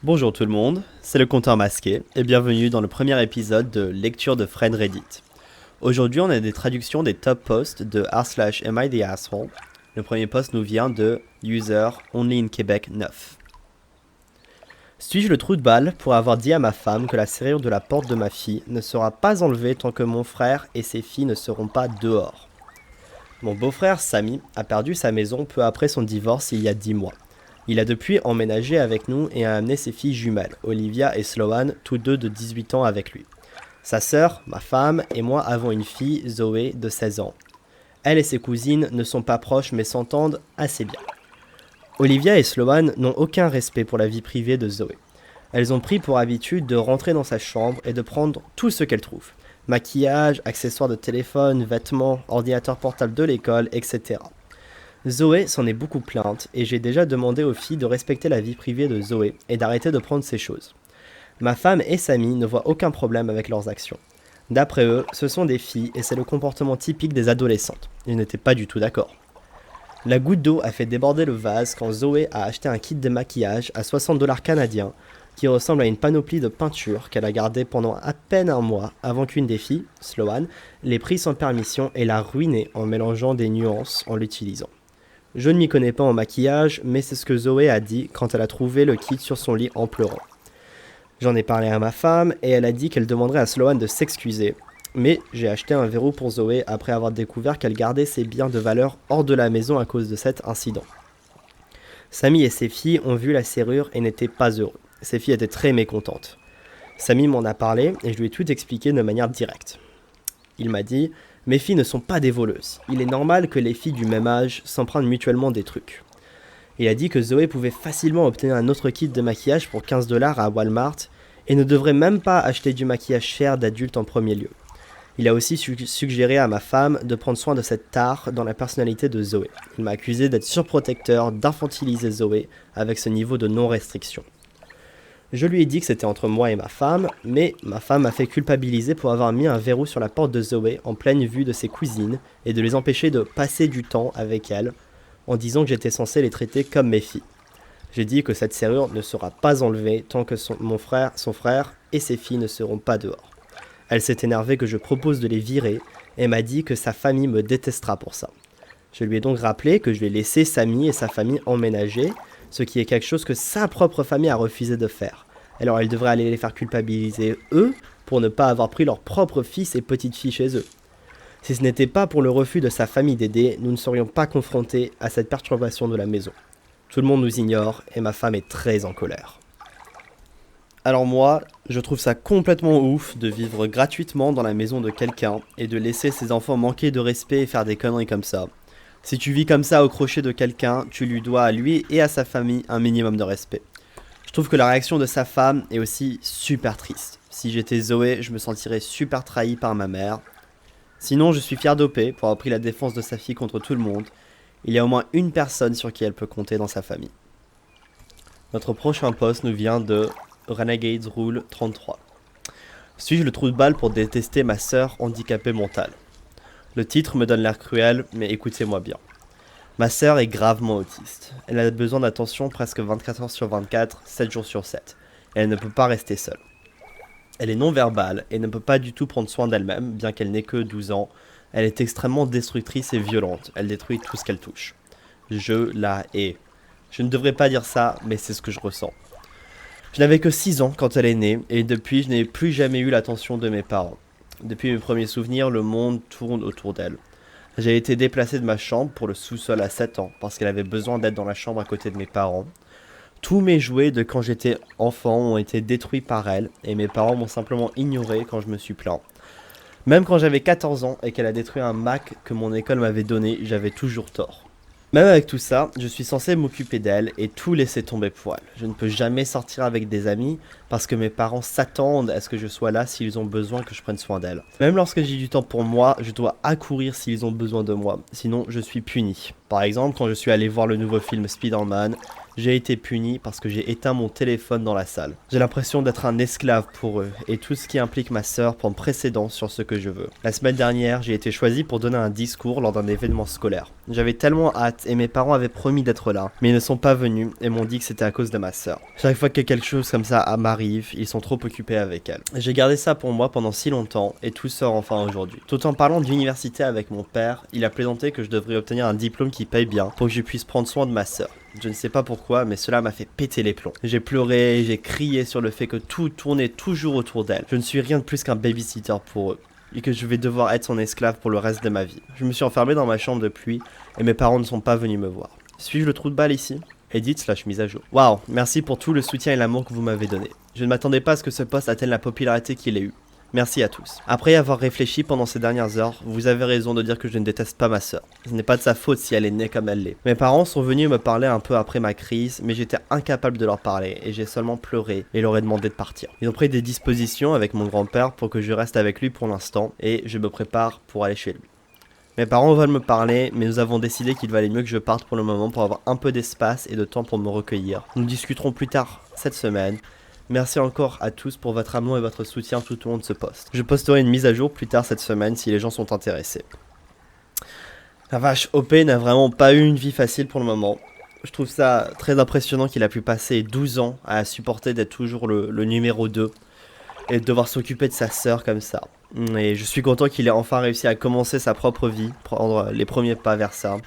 Bonjour tout le monde, c'est le compteur masqué et bienvenue dans le premier épisode de Lecture de Friend Reddit. Aujourd'hui on a des traductions des top posts de r/Am I the Asshole. Le premier post nous vient de user Only in Québec 9. Suis-je le trou de balle pour avoir dit à ma femme que la serrure de la porte de ma fille ne sera pas enlevée tant que mon frère et ses filles ne seront pas dehors? Mon beau-frère Samy a perdu sa maison peu après son divorce il y a 10 mois. Il a depuis emménagé avec nous et a amené ses filles jumelles, Olivia et Sloane, tous deux de 18 ans avec lui. Sa sœur, ma femme et moi avons une fille, Zoé, de 16 ans. Elle et ses cousines ne sont pas proches mais s'entendent assez bien. Olivia et Sloane n'ont aucun respect pour la vie privée de Zoé. Elles ont pris pour habitude de rentrer dans sa chambre et de prendre tout ce qu'elles trouvent. Maquillage, accessoires de téléphone, vêtements, ordinateur portable de l'école, etc. Zoé s'en est beaucoup plainte et j'ai déjà demandé aux filles de respecter la vie privée de Zoé et d'arrêter de prendre ces choses. Ma femme et Samy ne voient aucun problème avec leurs actions. D'après eux, ce sont des filles et c'est le comportement typique des adolescentes. Ils n'étaient pas du tout d'accord. La goutte d'eau a fait déborder le vase quand Zoé a acheté un kit de maquillage à 60$ canadiens qui ressemble à une panoplie de peinture qu'elle a gardée pendant à peine un mois avant qu'une des filles, Sloane, l'ait pris sans permission et l'a ruinée en mélangeant des nuances en l'utilisant. Je ne m'y connais pas en maquillage, mais c'est ce que Zoé a dit quand elle a trouvé le kit sur son lit en pleurant. J'en ai parlé à ma femme et elle a dit qu'elle demanderait à Sloane de s'excuser. Mais j'ai acheté un verrou pour Zoé après avoir découvert qu'elle gardait ses biens de valeur hors de la maison à cause de cet incident. Samy et ses filles ont vu la serrure et n'étaient pas heureux. Ses filles étaient très mécontentes. Samy m'en a parlé et je lui ai tout expliqué de manière directe. Il m'a dit « Mes filles ne sont pas des voleuses. Il est normal que les filles du même âge s'empruntent mutuellement des trucs. » Il a dit que Zoé pouvait facilement obtenir un autre kit de maquillage pour 15$ à Walmart et ne devrait même pas acheter du maquillage cher d'adulte en premier lieu. Il a aussi suggéré à ma femme de prendre soin de cette tare dans la personnalité de Zoé. Il m'a accusé d'être surprotecteur, d'infantiliser Zoé avec ce niveau de non-restriction. Je lui ai dit que c'était entre moi et ma femme, mais ma femme m'a fait culpabiliser pour avoir mis un verrou sur la porte de Zoé en pleine vue de ses cousines et de les empêcher de passer du temps avec elles en disant que j'étais censé les traiter comme mes filles. J'ai dit que cette serrure ne sera pas enlevée tant que son frère et ses filles ne seront pas dehors. Elle s'est énervée que je propose de les virer et m'a dit que sa famille me détestera pour ça. Je lui ai donc rappelé que je vais laisser Samy et sa famille emménager, ce qui est quelque chose que sa propre famille a refusé de faire. Alors elle devrait aller les faire culpabiliser eux pour ne pas avoir pris leurs propres fils et petites filles chez eux. Si ce n'était pas pour le refus de sa famille d'aider, nous ne serions pas confrontés à cette perturbation de la maison. Tout le monde nous ignore et ma femme est très en colère. Alors moi, je trouve ça complètement ouf de vivre gratuitement dans la maison de quelqu'un et de laisser ses enfants manquer de respect et faire des conneries comme ça. Si tu vis comme ça au crochet de quelqu'un, tu lui dois à lui et à sa famille un minimum de respect. Je trouve que la réaction de sa femme est aussi super triste. Si j'étais Zoé, je me sentirais super trahi par ma mère. Sinon, je suis fier d'OP pour avoir pris la défense de sa fille contre tout le monde. Il y a au moins une personne sur qui elle peut compter dans sa famille. Notre prochain post nous vient de Renegades Rule 33. Suis-je le trou de balle pour détester ma sœur handicapée mentale? Le titre me donne l'air cruel, mais écoutez-moi bien. Ma sœur est gravement autiste. Elle a besoin d'attention presque 24 heures sur 24, 7 jours sur 7. Et elle ne peut pas rester seule. Elle est non-verbale et ne peut pas du tout prendre soin d'elle-même, bien qu'elle n'ait que 12 ans. Elle est extrêmement destructrice et violente. Elle détruit tout ce qu'elle touche. Je la hais. Je ne devrais pas dire ça, mais c'est ce que je ressens. Je n'avais que 6 ans quand elle est née, et depuis je n'ai plus jamais eu l'attention de mes parents. Depuis mes premiers souvenirs, le monde tourne autour d'elle. J'ai été déplacé de ma chambre pour le sous-sol à 7 ans, parce qu'elle avait besoin d'être dans la chambre à côté de mes parents. Tous mes jouets de quand j'étais enfant ont été détruits par elle, et mes parents m'ont simplement ignoré quand je me suis plaint. Même quand j'avais 14 ans et qu'elle a détruit un Mac que mon école m'avait donné, j'avais toujours tort. Même avec tout ça, je suis censé m'occuper d'elle et tout laisser tomber pour elle. Je ne peux jamais sortir avec des amis parce que mes parents s'attendent à ce que je sois là s'ils ont besoin que je prenne soin d'elle. Même lorsque j'ai du temps pour moi, je dois accourir s'ils ont besoin de moi, sinon je suis puni. Par exemple, quand je suis allé voir le nouveau film Spider-Man, J'ai été puni parce que j'ai éteint mon téléphone dans la salle. J'ai l'impression d'être un esclave pour eux, et tout ce qui implique ma sœur prend précédence sur ce que je veux. La semaine dernière, j'ai été choisi pour donner un discours lors d'un événement scolaire. J'avais tellement hâte, et mes parents avaient promis d'être là, mais ils ne sont pas venus, et m'ont dit que c'était à cause de ma sœur. Chaque fois que quelque chose comme ça m'arrive, ils sont trop occupés avec elle. J'ai gardé ça pour moi pendant si longtemps, et tout sort enfin aujourd'hui. Tout en parlant d'université avec mon père, il a plaisanté que je devrais obtenir un diplôme qui paye bien, pour que je puisse prendre soin de ma sœur. Je ne sais pas pourquoi, mais cela m'a fait péter les plombs. J'ai pleuré, j'ai crié sur le fait que tout tournait toujours autour d'elle. Je ne suis rien de plus qu'un babysitter pour eux, et que je vais devoir être son esclave pour le reste de ma vie. Je me suis enfermé dans ma chambre depuis, et mes parents ne sont pas venus me voir. Suis-je le trou de balle ici? Edit/mise à jour. Waouh, merci pour tout le soutien et l'amour que vous m'avez donné. Je ne m'attendais pas à ce que ce post atteigne la popularité qu'il ait eu. Merci à tous. Après avoir réfléchi pendant ces dernières heures, vous avez raison de dire que je ne déteste pas ma sœur. Ce n'est pas de sa faute si elle est née comme elle l'est. Mes parents sont venus me parler un peu après ma crise, mais j'étais incapable de leur parler et j'ai seulement pleuré et leur ai demandé de partir. Ils ont pris des dispositions avec mon grand-père pour que je reste avec lui pour l'instant et je me prépare pour aller chez lui. Mes parents veulent me parler, mais nous avons décidé qu'il valait mieux que je parte pour le moment pour avoir un peu d'espace et de temps pour me recueillir. Nous discuterons plus tard cette semaine. Merci encore à tous pour votre amour et votre soutien tout au long de ce post. Je posterai une mise à jour plus tard cette semaine si les gens sont intéressés. La vache, OP n'a vraiment pas eu une vie facile pour le moment. Je trouve ça très impressionnant qu'il a pu passer 12 ans à supporter d'être toujours le numéro 2 et de devoir s'occuper de sa sœur comme ça. Et je suis content qu'il ait enfin réussi à commencer sa propre vie, prendre les premiers pas vers ça.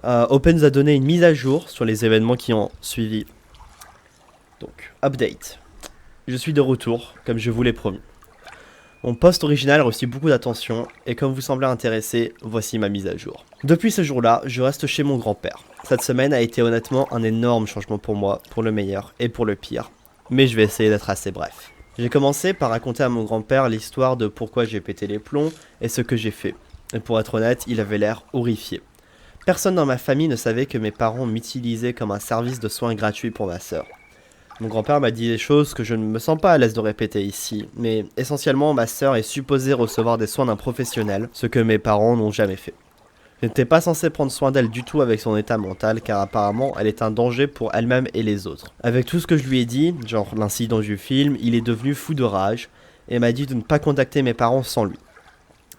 OP nous a donné une mise à jour sur les événements qui ont suivi. Donc, update. Je suis de retour, comme je vous l'ai promis. Mon post original a reçu beaucoup d'attention, et comme vous semblez intéressé, voici ma mise à jour. Depuis ce jour-là, je reste chez mon grand-père. Cette semaine a été honnêtement un énorme changement pour moi, pour le meilleur et pour le pire. Mais je vais essayer d'être assez bref. J'ai commencé par raconter à mon grand-père l'histoire de pourquoi j'ai pété les plombs et ce que j'ai fait. Et pour être honnête, il avait l'air horrifié. Personne dans ma famille ne savait que mes parents m'utilisaient comme un service de soins gratuit pour ma sœur. Mon grand-père m'a dit des choses que je ne me sens pas à l'aise de répéter ici, mais essentiellement ma sœur est supposée recevoir des soins d'un professionnel, ce que mes parents n'ont jamais fait. Je n'étais pas censé prendre soin d'elle du tout avec son état mental car apparemment elle est un danger pour elle-même et les autres. Avec tout ce que je lui ai dit, genre l'incident du film, il est devenu fou de rage et m'a dit de ne pas contacter mes parents sans lui.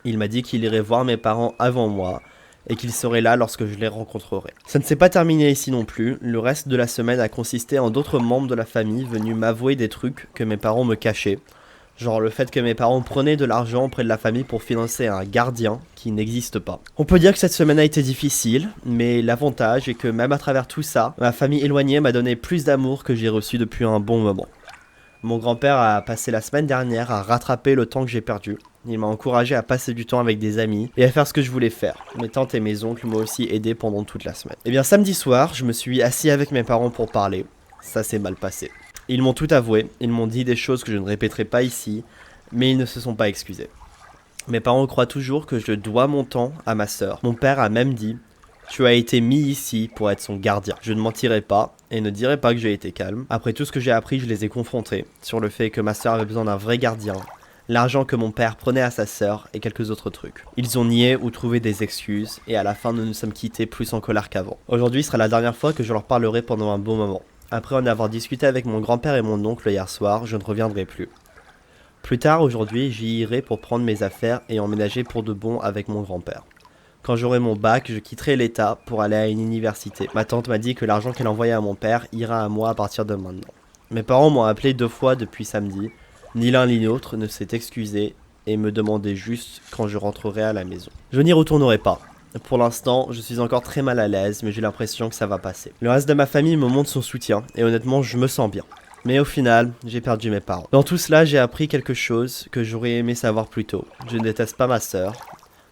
Il m'a dit qu'il irait voir mes parents avant moi, et qu'il serait là lorsque je les rencontrerai. Ça ne s'est pas terminé ici non plus, le reste de la semaine a consisté en d'autres membres de la famille venus m'avouer des trucs que mes parents me cachaient, genre le fait que mes parents prenaient de l'argent auprès de la famille pour financer un gardien qui n'existe pas. On peut dire que cette semaine a été difficile, mais l'avantage est que même à travers tout ça, ma famille éloignée m'a donné plus d'amour que j'ai reçu depuis un bon moment. Mon grand-père a passé la semaine dernière à rattraper le temps que j'ai perdu. Il m'a encouragé à passer du temps avec des amis et à faire ce que je voulais faire. Mes tantes et mes oncles m'ont aussi aidé pendant toute la semaine. Et bien samedi soir, je me suis assis avec mes parents pour parler. Ça s'est mal passé. Ils m'ont tout avoué, ils m'ont dit des choses que je ne répéterai pas ici, mais ils ne se sont pas excusés. Mes parents croient toujours que je dois mon temps à ma sœur. Mon père a même dit « Tu as été mis ici pour être son gardien ». Je ne mentirai pas et ne dirai pas que j'ai été calme. Après tout ce que j'ai appris, je les ai confrontés sur le fait que ma sœur avait besoin d'un vrai gardien, l'argent que mon père prenait à sa sœur et quelques autres trucs. Ils ont nié ou trouvé des excuses et à la fin nous nous sommes quittés plus en colère qu'avant. Aujourd'hui sera la dernière fois que je leur parlerai pendant un bon moment. Après en avoir discuté avec mon grand-père et mon oncle hier soir, je ne reviendrai plus. Plus tard aujourd'hui, j'y irai pour prendre mes affaires et emménager pour de bon avec mon grand-père. Quand j'aurai mon bac, je quitterai l'État pour aller à une université. Ma tante m'a dit que l'argent qu'elle envoyait à mon père ira à moi à partir de maintenant. Mes parents m'ont appelé 2 fois depuis samedi. Ni l'un ni l'autre ne s'est excusé et me demandait juste quand je rentrerai à la maison. Je n'y retournerai pas. Pour l'instant, je suis encore très mal à l'aise, mais j'ai l'impression que ça va passer. Le reste de ma famille me montre son soutien, et honnêtement, je me sens bien. Mais au final, j'ai perdu mes parents. Dans tout cela, j'ai appris quelque chose que j'aurais aimé savoir plus tôt. Je ne déteste pas ma sœur.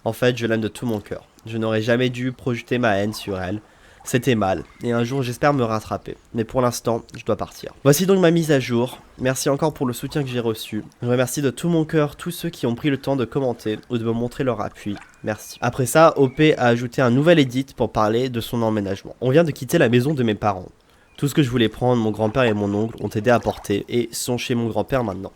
En fait, je l'aime de tout mon cœur. Je n'aurais jamais dû projeter ma haine sur elle. C'était mal, et un jour j'espère me rattraper. Mais pour l'instant, je dois partir. Voici donc ma mise à jour. Merci encore pour le soutien que j'ai reçu. Je remercie de tout mon cœur tous ceux qui ont pris le temps de commenter ou de me montrer leur appui. Merci. Après ça, OP a ajouté un nouvel edit pour parler de son emménagement. On vient de quitter la maison de mes parents. Tout ce que je voulais prendre, mon grand-père et mon oncle ont aidé à porter et sont chez mon grand-père maintenant.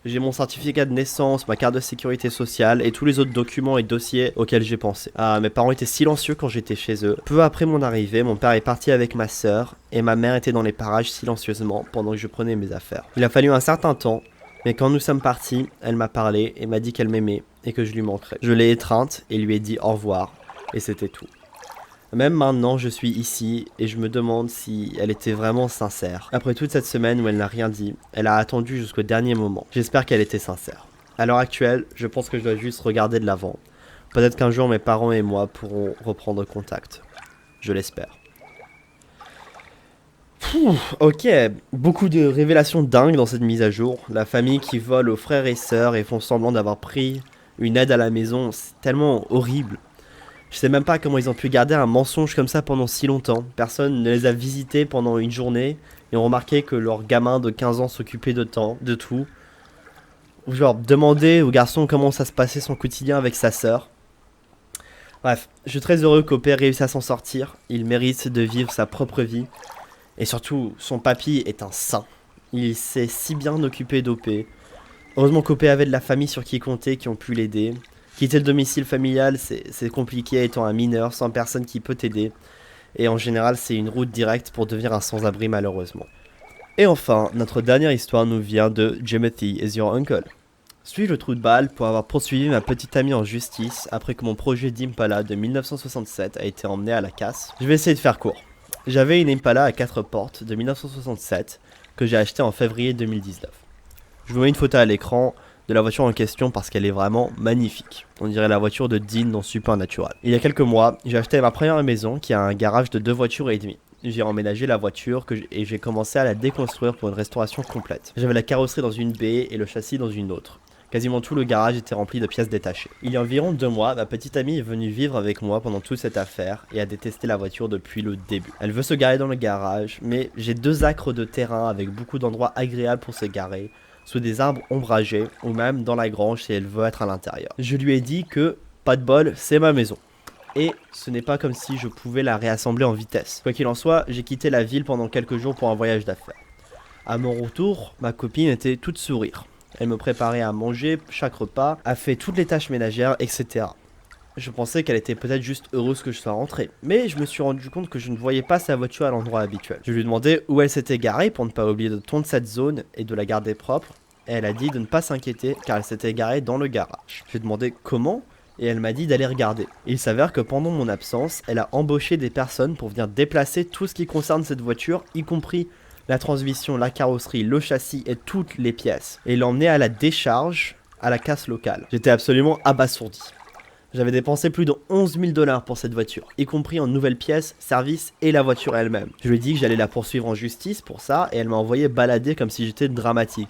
J'ai mon certificat de naissance, ma carte de sécurité sociale et tous les autres documents et dossiers auxquels j'ai pensé. Mes parents étaient silencieux quand j'étais chez eux. Peu après mon arrivée, mon père est parti avec ma sœur et ma mère était dans les parages silencieusement pendant que je prenais mes affaires. Il a fallu un certain temps, mais quand nous sommes partis, elle m'a parlé et m'a dit qu'elle m'aimait et que je lui manquerais. Je l'ai étreinte et lui ai dit au revoir et c'était tout. Même maintenant, je suis ici et je me demande si elle était vraiment sincère. Après toute cette semaine où elle n'a rien dit, elle a attendu jusqu'au dernier moment. J'espère qu'elle était sincère. À l'heure actuelle, je pense que je dois juste regarder de l'avant. Peut-être qu'un jour mes parents et moi pourront reprendre contact. Je l'espère. Ok, beaucoup de révélations dingues dans cette mise à jour. La famille qui vole aux frères et sœurs et font semblant d'avoir pris une aide à la maison, c'est tellement horrible. Je sais même pas comment ils ont pu garder un mensonge comme ça pendant si longtemps. Personne ne les a visités pendant une journée et ont remarqué que leur gamin de 15 ans s'occupait de tout. Ou genre demander au garçon comment ça se passait son quotidien avec sa sœur. Bref, je suis très heureux qu'Opé réussisse à s'en sortir. Il mérite de vivre sa propre vie. Et surtout, son papy est un saint. Il s'est si bien occupé d'Opé. Heureusement qu'Opé avait de la famille sur qui compter, qui ont pu l'aider. Quitter le domicile familial, c'est compliqué étant un mineur, sans personne qui peut t'aider. Et en général, c'est une route directe pour devenir un sans-abri malheureusement. Et enfin, notre dernière histoire nous vient de Jimothy is your uncle. Suis-je le trou de balle pour avoir poursuivi ma petite amie en justice après que mon projet d'Impala de 1967 a été emmené à la casse? Je vais essayer de faire court. J'avais une Impala à 4 portes de 1967 que j'ai achetée en février 2019. Je vous mets une photo à l'écran de la voiture en question parce qu'elle est vraiment magnifique. On dirait la voiture de Dean dans Supernatural. Il y a quelques mois, j'ai acheté ma première maison qui a un garage de 2 voitures et demie. J'ai emménagé la voiture et j'ai commencé à la déconstruire pour une restauration complète. J'avais la carrosserie dans une baie et le châssis dans une autre. Quasiment tout le garage était rempli de pièces détachées. Il y a environ 2 mois, ma petite amie est venue vivre avec moi pendant toute cette affaire et a détesté la voiture depuis le début. Elle veut se garer dans le garage, mais j'ai 2 acres de terrain avec beaucoup d'endroits agréables pour se garer, sous des arbres ombragés ou même dans la grange si elle veut être à l'intérieur. Je lui ai dit que, pas de bol, c'est ma maison. Et ce n'est pas comme si je pouvais la réassembler en vitesse. Quoi qu'il en soit, j'ai quitté la ville pendant quelques jours pour un voyage d'affaires. À mon retour, ma copine était toute sourire. Elle me préparait à manger chaque repas, a fait toutes les tâches ménagères, etc. Je pensais qu'elle était peut-être juste heureuse que je sois rentré, mais je me suis rendu compte que je ne voyais pas sa voiture à l'endroit habituel. Je lui ai demandé où elle s'était garée pour ne pas oublier de tondre cette zone et de la garder propre, et elle a dit de ne pas s'inquiéter car elle s'était garée dans le garage. Je lui ai demandé comment, et elle m'a dit d'aller regarder. Il s'avère que pendant mon absence, elle a embauché des personnes pour venir déplacer tout ce qui concerne cette voiture, y compris la transmission, la carrosserie, le châssis et toutes les pièces, et l'emmener à la décharge à la casse locale. J'étais absolument abasourdi. J'avais dépensé plus de 11 000 $ pour cette voiture, y compris en nouvelles pièces, services et la voiture elle-même. Je lui ai dit que j'allais la poursuivre en justice pour ça et elle m'a envoyé balader comme si j'étais dramatique.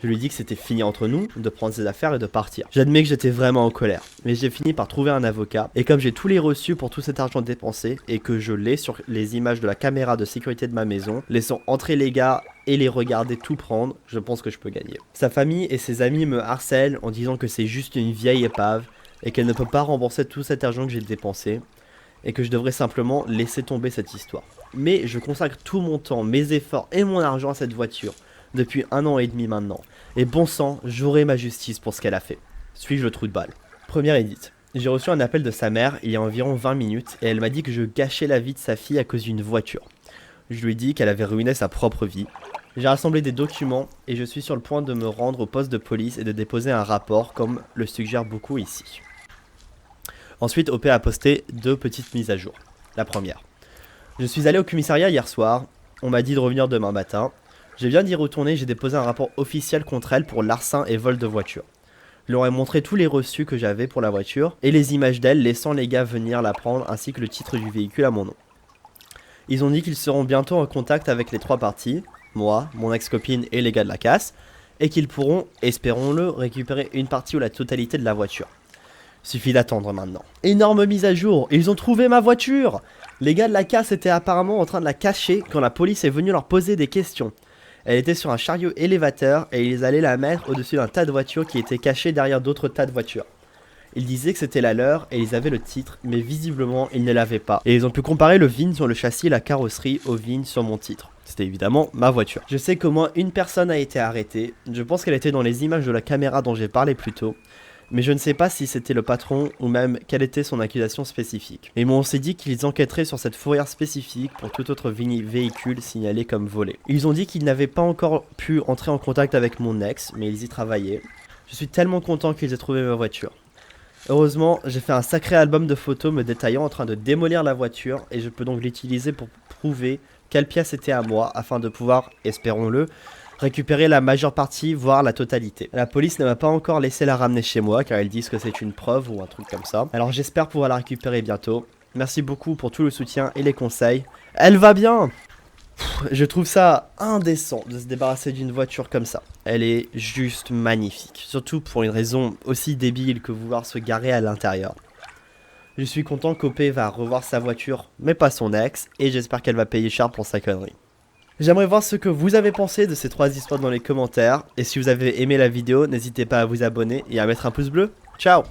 Je lui ai dit que c'était fini entre nous, de prendre ses affaires et de partir. J'admets que j'étais vraiment en colère, mais j'ai fini par trouver un avocat et comme j'ai tous les reçus pour tout cet argent dépensé et que je l'ai sur les images de la caméra de sécurité de ma maison, laissant entrer les gars et les regarder tout prendre, je pense que je peux gagner. Sa famille et ses amis me harcèlent en disant que c'est juste une vieille épave et qu'elle ne peut pas rembourser tout cet argent que j'ai dépensé, et que je devrais simplement laisser tomber cette histoire. Mais je consacre tout mon temps, mes efforts et mon argent à cette voiture, depuis 1 an et demi maintenant, et bon sang, j'aurai ma justice pour ce qu'elle a fait. Suis-je le trou de balle? Première édite. J'ai reçu un appel de sa mère il y a environ 20 minutes, et elle m'a dit que je gâchais la vie de sa fille à cause d'une voiture. Je lui ai dit qu'elle avait ruiné sa propre vie. J'ai rassemblé des documents et je suis sur le point de me rendre au poste de police et de déposer un rapport comme le suggèrent beaucoup ici. Ensuite, OP a posté 2 petites mises à jour. La première. Je suis allé au commissariat hier soir, on m'a dit de revenir demain matin. Je viens d'y retourner, j'ai déposé un rapport officiel contre elle pour larcin et vol de voiture. Je leur ai montré tous les reçus que j'avais pour la voiture et les images d'elle laissant les gars venir la prendre ainsi que le titre du véhicule à mon nom. Ils ont dit qu'ils seront bientôt en contact avec les 3 parties, moi, mon ex-copine et les gars de la casse, et qu'ils pourront, espérons-le, récupérer une partie ou la totalité de la voiture. Suffit d'attendre maintenant. Énorme mise à jour, ils ont trouvé ma voiture! Les gars de la casse étaient apparemment en train de la cacher quand la police est venue leur poser des questions. Elle était sur un chariot élévateur et ils allaient la mettre au-dessus d'un tas de voitures qui étaient cachées derrière d'autres tas de voitures. Ils disaient que c'était la leur et ils avaient le titre, mais visiblement ils ne l'avaient pas. Et ils ont pu comparer le VIN sur le châssis et la carrosserie au VIN sur mon titre. C'était évidemment ma voiture. Je sais qu'au moins une personne a été arrêtée. Je pense qu'elle était dans les images de la caméra dont j'ai parlé plus tôt. Mais je ne sais pas si c'était le patron ou même quelle était son accusation spécifique. Mais on s'est dit qu'ils enquêteraient sur cette fourrière spécifique pour tout autre véhicule signalé comme volé. Ils ont dit qu'ils n'avaient pas encore pu entrer en contact avec mon ex, mais ils y travaillaient. Je suis tellement content qu'ils aient trouvé ma voiture. Heureusement, j'ai fait un sacré album de photos me détaillant en train de démolir la voiture et je peux donc l'utiliser pour prouver quelle pièce était à moi afin de pouvoir, espérons-le, récupérer la majeure partie, voire la totalité. La police ne m'a pas encore laissé la ramener chez moi car ils disent que c'est une preuve ou un truc comme ça. Alors j'espère pouvoir la récupérer bientôt. Merci beaucoup pour tout le soutien et les conseils. Elle va bien! Je trouve ça indécent de se débarrasser d'une voiture comme ça. Elle est juste magnifique. Surtout pour une raison aussi débile que vouloir se garer à l'intérieur. Je suis content qu'OP va revoir sa voiture, mais pas son ex, et j'espère qu'elle va payer cher pour sa connerie. J'aimerais voir ce que vous avez pensé de ces 3 histoires dans les commentaires, et si vous avez aimé la vidéo, n'hésitez pas à vous abonner et à mettre un pouce bleu. Ciao!